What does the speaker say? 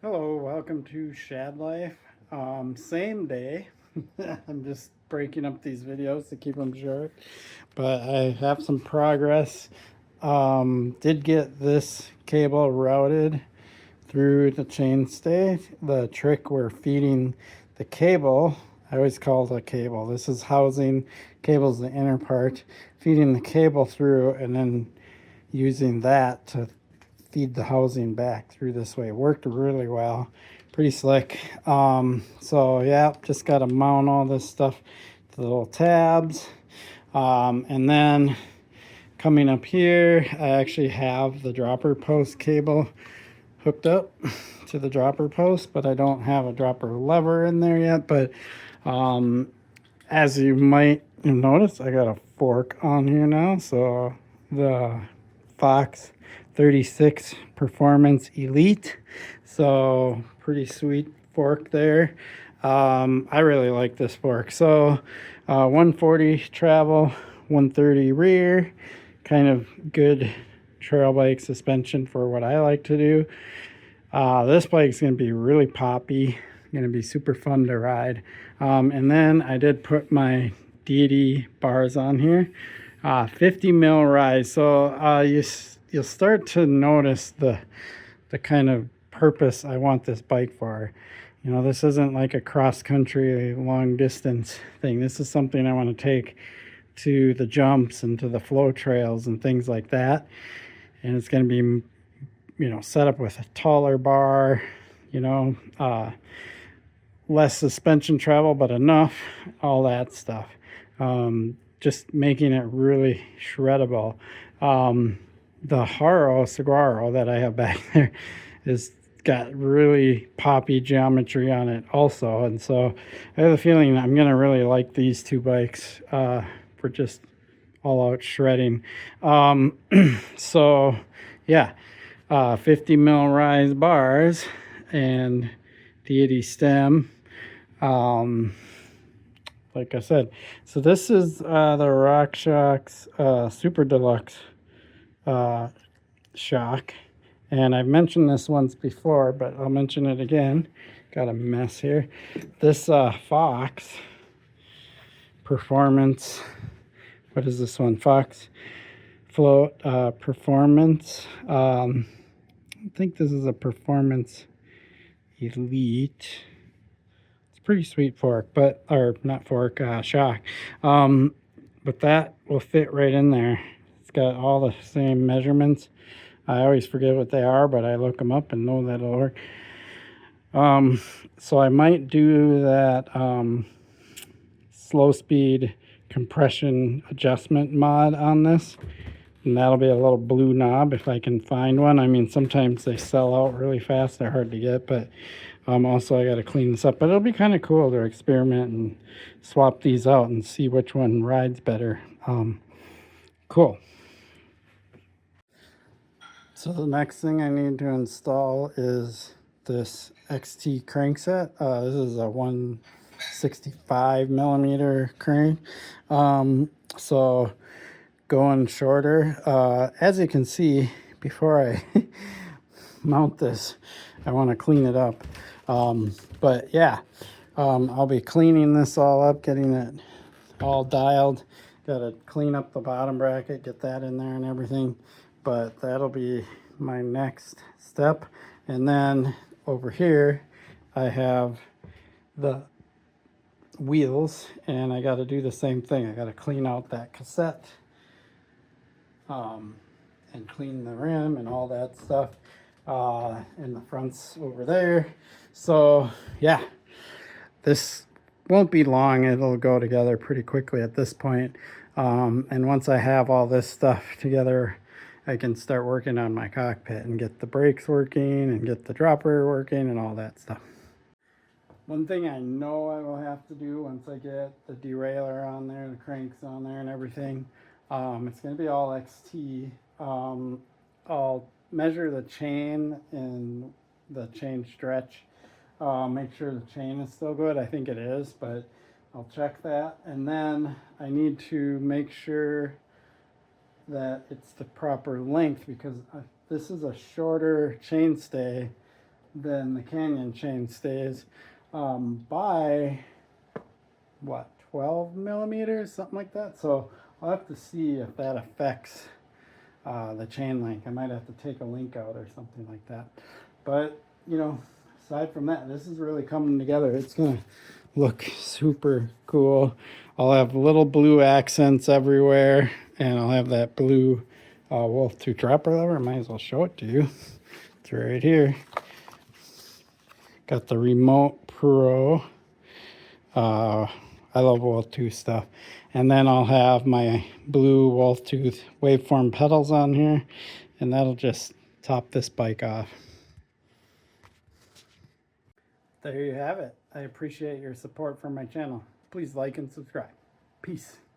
Hello, welcome to Shad Life. Same day. I'm just breaking up these videos to keep them short, but I have some progress. Did get this cable routed through the chainstay. The trick we're feeding the cable, I always call it a cable. This is housing, cable's the inner part, feeding the cable through and then using that to feed the housing back through this way. It worked really well. Pretty slick. So yeah, just got to mount all this stuff to the little tabs. And then coming up here, I actually have the dropper post cable hooked up to the dropper post, but I don't have a dropper lever in there yet. But as you might notice, I got a fork on here now. So the Fox 36 Performance Elite. So pretty sweet fork there. I really like this fork. So 140 travel, 130 rear, kind of good trail bike suspension for what I like to do. This bike's going to be really poppy, going to be super fun to ride. And then I did put my deity bars on here. 50 mil rise. So you'll start to notice the kind of purpose I want this bike for. You know, this isn't like a cross country long distance thing. This is something I want to take to the jumps and to the flow trails and things like that. And it's going to be, set up with a taller bar, less suspension travel, but enough, all that stuff. Just making it really shreddable. The Haro Saguaro that I have back there is got really poppy geometry on it also. And so I have a feeling I'm going to really like these two bikes for just all out shredding. So yeah, 50 mil rise bars and deity stem. Like I said, so this is the RockShox Super Deluxe shock, and I've mentioned this once before, but I'll mention it again. Got a mess here. This Fox Performance, what is this one? Fox Float Performance. I think this is a Performance Elite. Pretty sweet fork, but or not fork, shock. But that will fit right in there. It's got all the same measurements. I always forget what they are, but I look them up and know that'll work. So I might do that slow speed compression adjustment mod on this, and that'll be a little blue knob if I can find one. I mean, sometimes they sell out really fast. They're hard to get, but also I got to clean this up. But it'll be kind of cool to experiment and swap these out and see which one rides better. Cool. So the next thing I need to install is this XT crankset. This is a 165 millimeter crank. So going shorter. As you can see, before I mount this, I want to clean it up. But yeah, I'll be cleaning this all up, getting it all dialed. Got to clean up the bottom bracket, get that in there and everything. But that'll be my next step. And then over here, I have the wheels, and I got to do the same thing. I got to clean out that cassette and clean the rim and all that stuff. And the front's over there. So yeah, this won't be long. It'll go together pretty quickly at this point. And once I have all this stuff together, I can start working on my cockpit and get the brakes working and get the dropper working and all that stuff. One thing I know I will have to do once I get the derailleur on there, the cranks on there and everything, it's going to be all XT. I'll measure the chain and the chain stretch. Make sure the chain is still good. I think it is, but I'll check that. And then I need to make sure that it's the proper length, because this is a shorter chainstay then the Canyon chain stays by what, 12 millimeters, something like that. So I'll have to see if that affects the chain link. I might have to take a link out or something like that. But you know, aside from that, this is really coming together. It's gonna look super cool. I'll have little blue accents everywhere, and I'll have that blue wolf tooth dropper lever. I might as well show it to you. It's right here. Got the remote pro. I love wolf tooth stuff. And then I'll have my blue wolf tooth waveform pedals on here, and that'll just top this bike off. There you have it. I appreciate your support for my channel. Please like and subscribe. Peace.